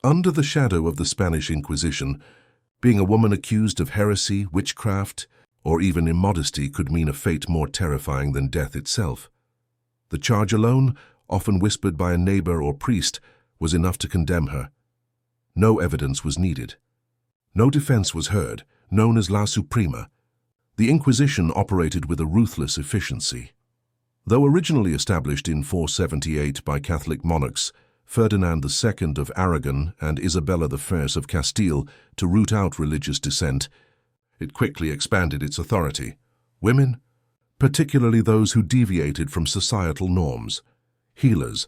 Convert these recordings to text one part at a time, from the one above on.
Under the shadow of the Spanish Inquisition, being a woman accused of heresy, witchcraft, or even immodesty could mean a fate more terrifying than death itself. The charge alone, often whispered by a neighbor or priest, was enough to condemn her. No evidence was needed. No defense was heard, known as La Suprema. The Inquisition operated with a ruthless efficiency. Though originally established in 478 by Catholic monarchs, Ferdinand II of Aragon and Isabella I of Castile, to root out religious dissent, it quickly expanded its authority. Women, particularly those who deviated from societal norms, healers,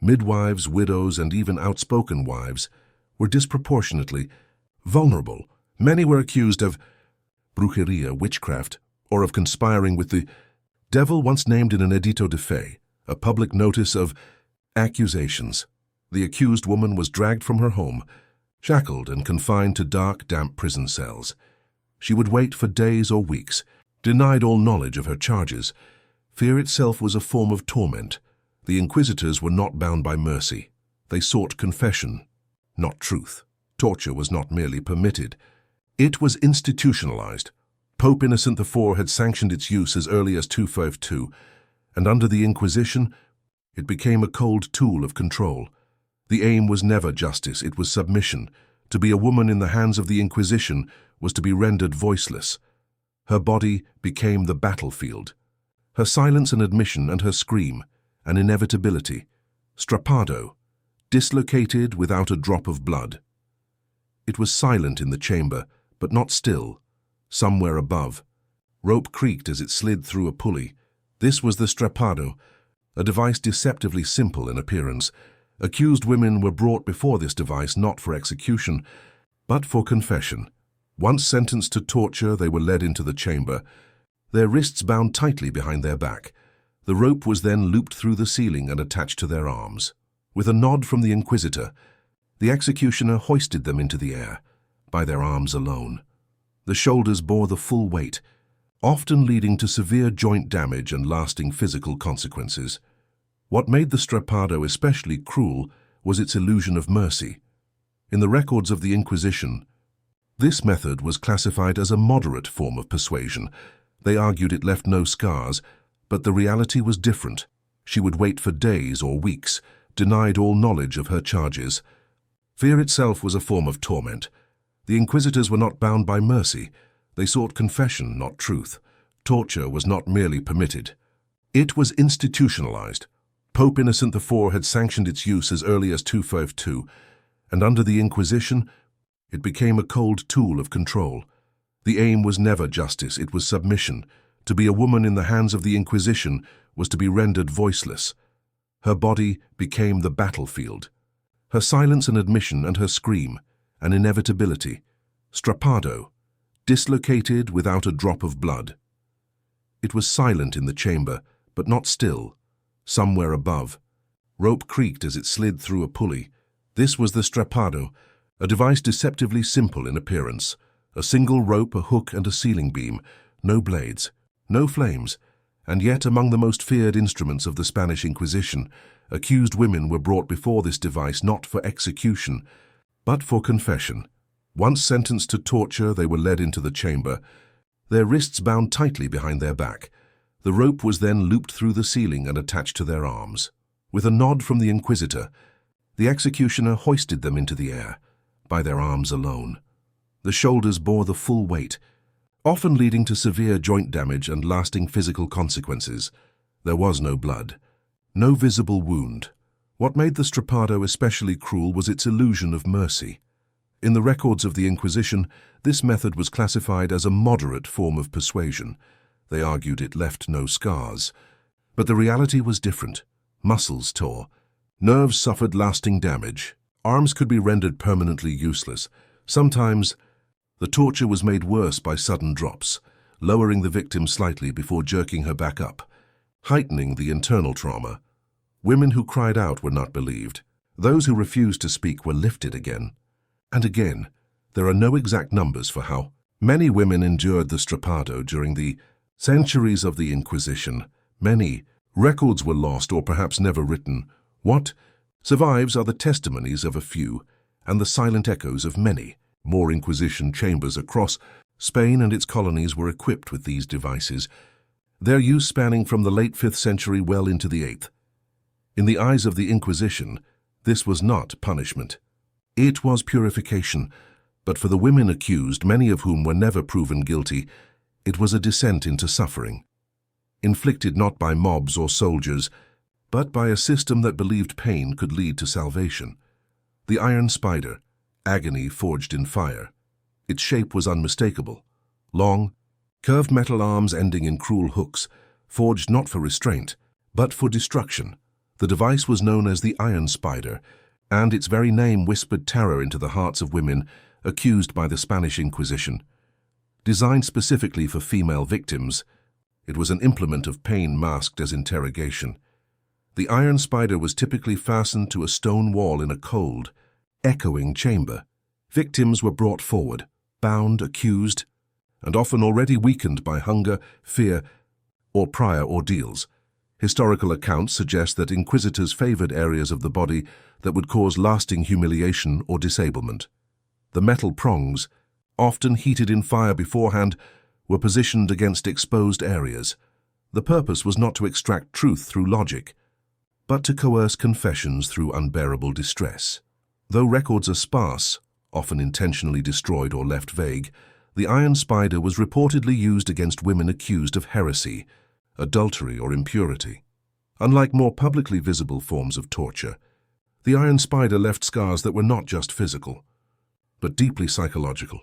midwives, widows, and even outspoken wives, were disproportionately vulnerable. Many were accused of brujeria, witchcraft, or of conspiring with the devil, once named in an edicto de fe, a public notice of accusations. The accused woman was dragged from her home, shackled and confined to dark, damp prison cells. She would wait for days or weeks, denied all knowledge of her charges. Fear itself was a form of torment. The inquisitors were not bound by mercy. They sought confession, not truth. Torture was not merely permitted. It was institutionalized. Pope Innocent IV had sanctioned its use as early as 252, and under the Inquisition, it became a cold tool of control. The aim was never justice, it was submission. To be a woman in the hands of the Inquisition was to be rendered voiceless. Her body became the battlefield. Her silence an admission, and her scream an inevitability. Strappado, dislocated without a drop of blood. It was silent in the chamber, but not still. Somewhere above, rope creaked as it slid through a pulley. This was the strappado, a device deceptively simple in appearance. Accused women were brought before this device not for execution, but for confession. Once sentenced to torture, they were led into the chamber, their wrists bound tightly behind their back. The rope was then looped through the ceiling and attached to their arms. With a nod from the inquisitor, the executioner hoisted them into the air, by their arms alone. The shoulders bore the full weight, often leading to severe joint damage and lasting physical consequences. What made the strappado especially cruel was its illusion of mercy. In the records of the Inquisition, this method was classified as a moderate form of persuasion. They argued it left no scars, but the reality was different. She would wait for days or weeks, denied all knowledge of her charges. Fear itself was a form of torment. The inquisitors were not bound by mercy. They sought confession, not truth. Torture was not merely permitted. It was institutionalized. Pope Innocent IV had sanctioned its use as early as 252, and under the Inquisition, it became a cold tool of control. The aim was never justice, it was submission. To be a woman in the hands of the Inquisition was to be rendered voiceless. Her body became the battlefield. Her silence an admission, and her scream an inevitability. Strappado, dislocated without a drop of blood. It was silent in the chamber, but not still. Somewhere above, rope creaked as it slid through a pulley. This was the strappado, a device deceptively simple in appearance. A single rope, a hook, and a ceiling beam. No blades, no flames, and yet among the most feared instruments of the Spanish Inquisition, accused women were brought before this device not for execution, but for confession. Once sentenced to torture, they were led into the chamber, their wrists bound tightly behind their back. The rope was then looped through the ceiling and attached to their arms. With a nod from the inquisitor, the executioner hoisted them into the air, by their arms alone. The shoulders bore the full weight, often leading to severe joint damage and lasting physical consequences. There was no blood, no visible wound. What made the strappado especially cruel was its illusion of mercy. In the records of the Inquisition, this method was classified as a moderate form of persuasion. They argued it left no scars. But the reality was different. Muscles tore. Nerves suffered lasting damage. Arms could be rendered permanently useless. Sometimes, the torture was made worse by sudden drops, lowering the victim slightly before jerking her back up, heightening the internal trauma. Women who cried out were not believed. Those who refused to speak were lifted again. And again, there are no exact numbers for how many women endured the strappado during the centuries of the Inquisition. Many records were lost or perhaps never written. What survives are the testimonies of a few, and the silent echoes of many more Inquisition chambers across Spain and its colonies were equipped with these devices, their use spanning from the late 5th century well into the 8th. In the eyes of the Inquisition, this was not punishment. It was purification, but for the women accused, many of whom were never proven guilty, it was a descent into suffering, inflicted not by mobs or soldiers, but by a system that believed pain could lead to salvation. The iron spider, agony forged in fire. Its shape was unmistakable. Long, curved metal arms ending in cruel hooks, forged not for restraint, but for destruction. The device was known as the iron spider, and its very name whispered terror into the hearts of women accused by the Spanish Inquisition. Designed specifically for female victims, it was an implement of pain masked as interrogation. The iron spider was typically fastened to a stone wall in a cold, echoing chamber. Victims were brought forward, bound, accused, and often already weakened by hunger, fear, or prior ordeals. Historical accounts suggest that inquisitors favored areas of the body that would cause lasting humiliation or disablement. The metal prongs, often heated in fire beforehand, were positioned against exposed areas. The purpose was not to extract truth through logic, but to coerce confessions through unbearable distress. Though records are sparse, often intentionally destroyed or left vague, the iron spider was reportedly used against women accused of heresy, adultery, or impurity. Unlike more publicly visible forms of torture, the iron spider left scars that were not just physical, but deeply psychological.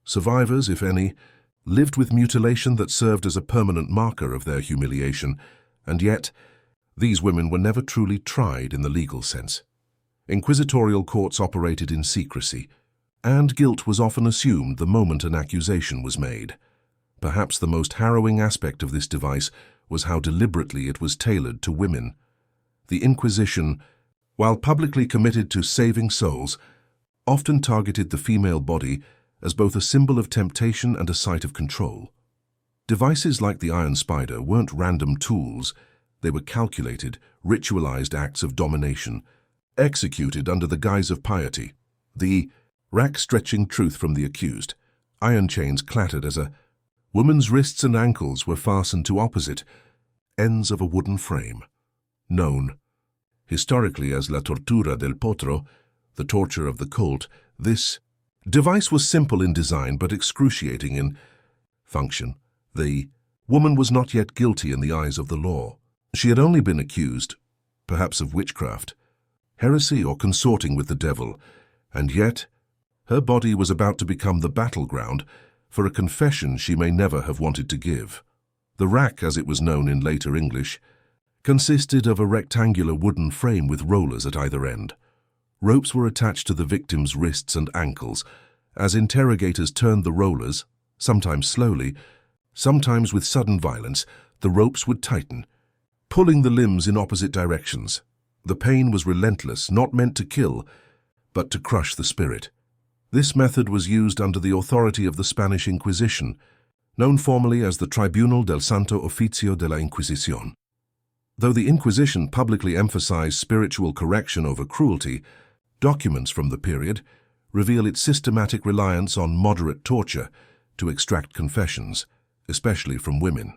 Survivors, if any, lived with mutilation that served as a permanent marker of their humiliation, and yet, these women were never truly tried in the legal sense. Inquisitorial courts operated in secrecy, and guilt was often assumed the moment an accusation was made. Perhaps the most harrowing aspect of this device was how deliberately it was tailored to women. The Inquisition, while publicly committed to saving souls, often targeted the female body as both a symbol of temptation and a site of control. Devices like the iron spider weren't random tools. They were calculated, ritualized acts of domination, executed under the guise of piety. The rack stretching truth from the accused. Iron chains clattered as a woman's wrists and ankles were fastened to opposite ends of a wooden frame, known historically as la tortura del potro, the torture of the colt. This device was simple in design but excruciating in function. The woman was not yet guilty in the eyes of the law. She had only been accused, perhaps of witchcraft, heresy, or consorting with the devil, and yet her body was about to become the battleground for a confession she may never have wanted to give. The rack, as it was known in later English, consisted of a rectangular wooden frame with rollers at either end. Ropes were attached to the victim's wrists and ankles. As interrogators turned the rollers, sometimes slowly, sometimes with sudden violence, the ropes would tighten, pulling the limbs in opposite directions. The pain was relentless, not meant to kill, but to crush the spirit. This method was used under the authority of the Spanish Inquisition, known formally as the Tribunal del Santo Oficio de la Inquisición. Though the Inquisition publicly emphasized spiritual correction over cruelty, documents from the period reveal its systematic reliance on moderate torture to extract confessions, especially from women.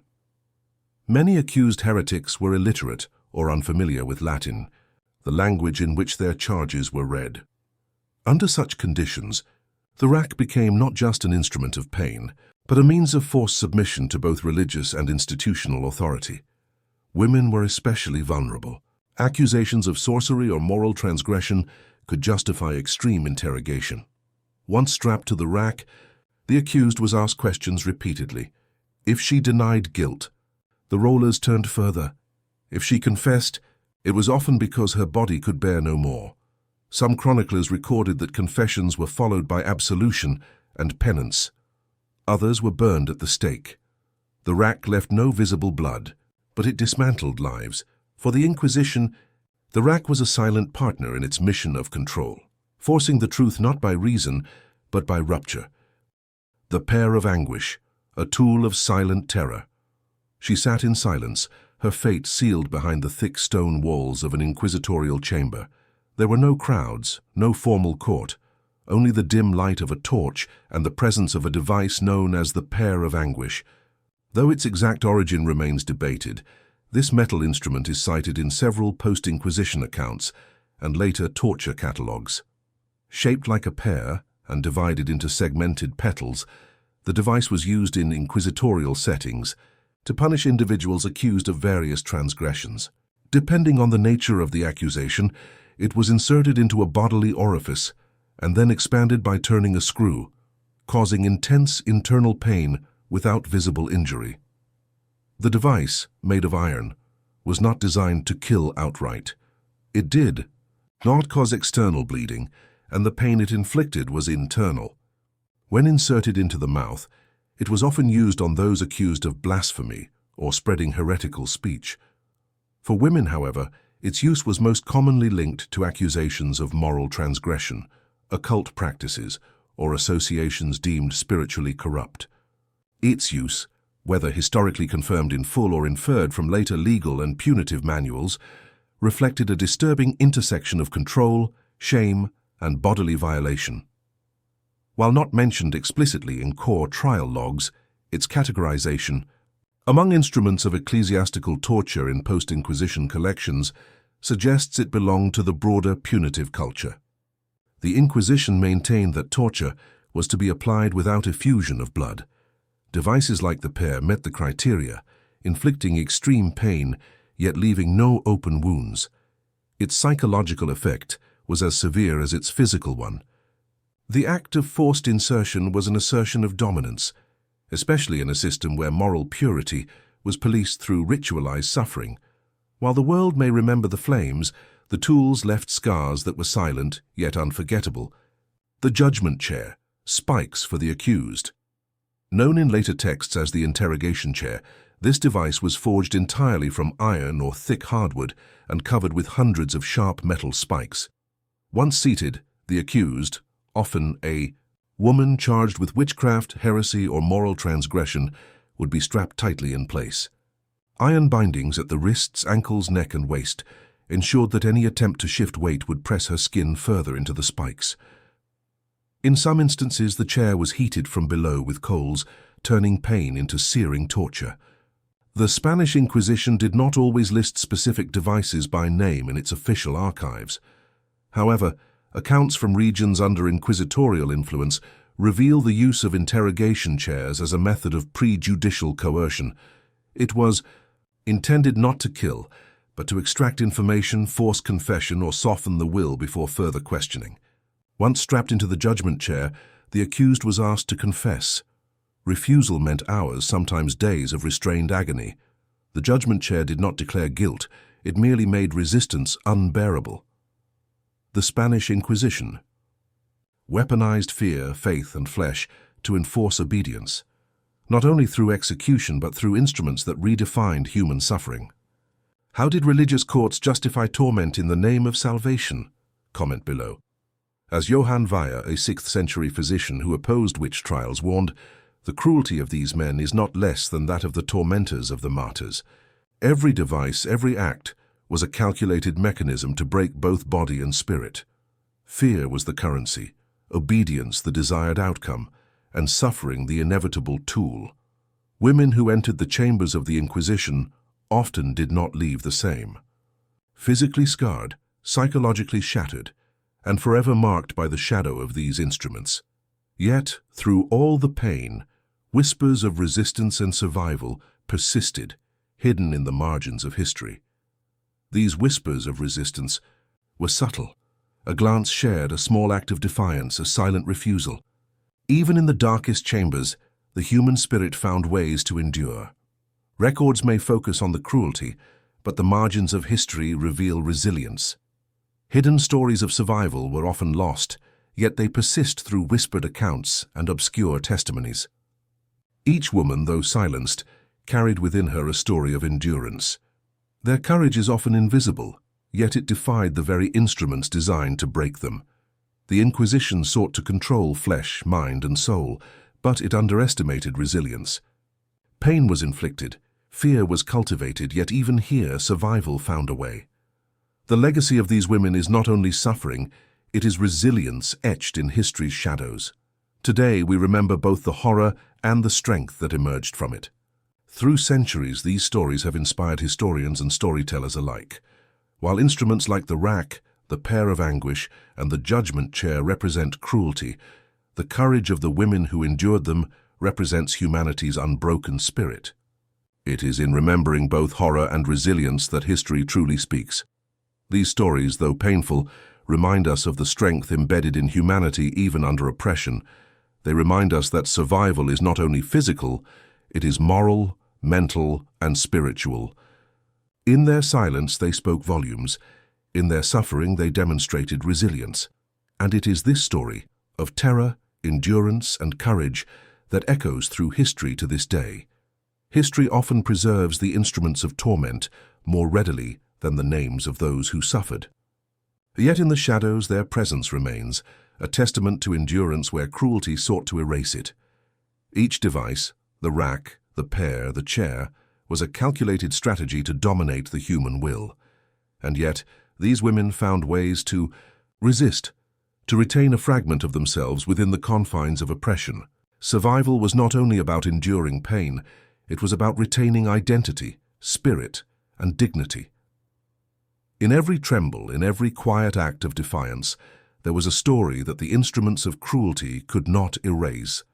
Many accused heretics were illiterate or unfamiliar with Latin, the language in which their charges were read. Under such conditions, the rack became not just an instrument of pain, but a means of forced submission to both religious and institutional authority. Women were especially vulnerable. Accusations of sorcery or moral transgression could justify extreme interrogation. Once strapped to the rack, the accused was asked questions repeatedly. If she denied guilt, the rollers turned further. If she confessed, it was often because her body could bear no more. Some chroniclers recorded that confessions were followed by absolution and penance. Others were burned at the stake. The rack left no visible blood, but it dismantled lives. For the Inquisition, the rack was a silent partner in its mission of control, forcing the truth not by reason, but by rupture. The pair of anguish, a tool of silent terror. She sat in silence, her fate sealed behind the thick stone walls of an inquisitorial chamber. There were no crowds, no formal court, only the dim light of a torch and the presence of a device known as the pear of anguish. Though its exact origin remains debated, this metal instrument is cited in several post-Inquisition accounts and later torture catalogues. Shaped like a pear and divided into segmented petals, the device was used in inquisitorial settings to punish individuals accused of various transgressions. Depending on the nature of the accusation, it was inserted into a bodily orifice and then expanded by turning a screw, causing intense internal pain without visible injury. The device, made of iron, was not designed to kill outright. It did not cause external bleeding, and the pain it inflicted was internal. When inserted into the mouth, it was often used on those accused of blasphemy or spreading heretical speech. For women, however, its use was most commonly linked to accusations of moral transgression, occult practices, or associations deemed spiritually corrupt. Its use, whether historically confirmed in full or inferred from later legal and punitive manuals, reflected a disturbing intersection of control, shame, and bodily violation. While not mentioned explicitly in core trial logs, its categorization among instruments of ecclesiastical torture in post-Inquisition collections suggests it belonged to the broader punitive culture. The Inquisition maintained that torture was to be applied without effusion of blood. Devices like the pear met the criteria, inflicting extreme pain, yet leaving no open wounds. Its psychological effect was as severe as its physical one. The act of forced insertion was an assertion of dominance, especially in a system where moral purity was policed through ritualized suffering. While the world may remember the flames, the tools left scars that were silent yet unforgettable. The judgment chair, spikes for the accused. Known in later texts as the interrogation chair, this device was forged entirely from iron or thick hardwood and covered with hundreds of sharp metal spikes. Once seated, the accused, often a woman charged with witchcraft, heresy, or moral transgression, would be strapped tightly in place. Iron bindings at the wrists, ankles, neck, and waist ensured that any attempt to shift weight would press her skin further into the spikes. In some instances, the chair was heated from below with coals, turning pain into searing torture. The Spanish Inquisition did not always list specific devices by name in its official archives. However, accounts from regions under inquisitorial influence reveal the use of interrogation chairs as a method of prejudicial coercion. It was intended not to kill, but to extract information, force confession, or soften the will before further questioning. Once strapped into the judgment chair, the accused was asked to confess. Refusal meant hours, sometimes days, of restrained agony. The judgment chair did not declare guilt, it merely made resistance unbearable. The Spanish Inquisition weaponized fear, faith, and flesh to enforce obedience, not only through execution but through instruments that redefined human suffering. How did religious courts justify torment in the name of salvation? Comment below. As Johann Weyer, a 6th century physician who opposed witch trials, warned, the cruelty of these men is not less than that of the tormentors of the martyrs. Every device, every act, was a calculated mechanism to break both body and spirit. Fear was the currency, obedience the desired outcome, and suffering the inevitable tool. Women who entered the chambers of the Inquisition often did not leave the same. Physically scarred, psychologically shattered, and forever marked by the shadow of these instruments. Yet, through all the pain, whispers of resistance and survival persisted, hidden in the margins of history. These whispers of resistance were subtle. A glance shared, a small act of defiance, a silent refusal. Even in the darkest chambers, the human spirit found ways to endure. Records may focus on the cruelty, but the margins of history reveal resilience. Hidden stories of survival were often lost, yet they persist through whispered accounts and obscure testimonies. Each woman, though silenced, carried within her a story of endurance. Their courage is often invisible, yet it defied the very instruments designed to break them. The Inquisition sought to control flesh, mind, and soul, but it underestimated resilience. Pain was inflicted, fear was cultivated, yet even here survival found a way. The legacy of these women is not only suffering, it is resilience etched in history's shadows. Today, we remember both the horror and the strength that emerged from it. Through centuries, these stories have inspired historians and storytellers alike. While instruments like the rack, the pair of anguish, and the judgment chair represent cruelty, the courage of the women who endured them represents humanity's unbroken spirit. It is in remembering both horror and resilience that history truly speaks. These stories, though painful, remind us of the strength embedded in humanity even under oppression. They remind us that survival is not only physical, it is moral, mental, and spiritual. In their silence, they spoke volumes. In their suffering, they demonstrated resilience. And it is this story of terror, endurance, and courage that echoes through history to this day. History often preserves the instruments of torment more readily than the names of those who suffered. Yet in the shadows their presence remains, a testament to endurance where cruelty sought to erase it. Each device, the rack, the pair, the chair, was a calculated strategy to dominate the human will. And yet, these women found ways to resist, to retain a fragment of themselves within the confines of oppression. Survival was not only about enduring pain, it was about retaining identity, spirit, and dignity. In every tremble, in every quiet act of defiance, there was a story that the instruments of cruelty could not erase.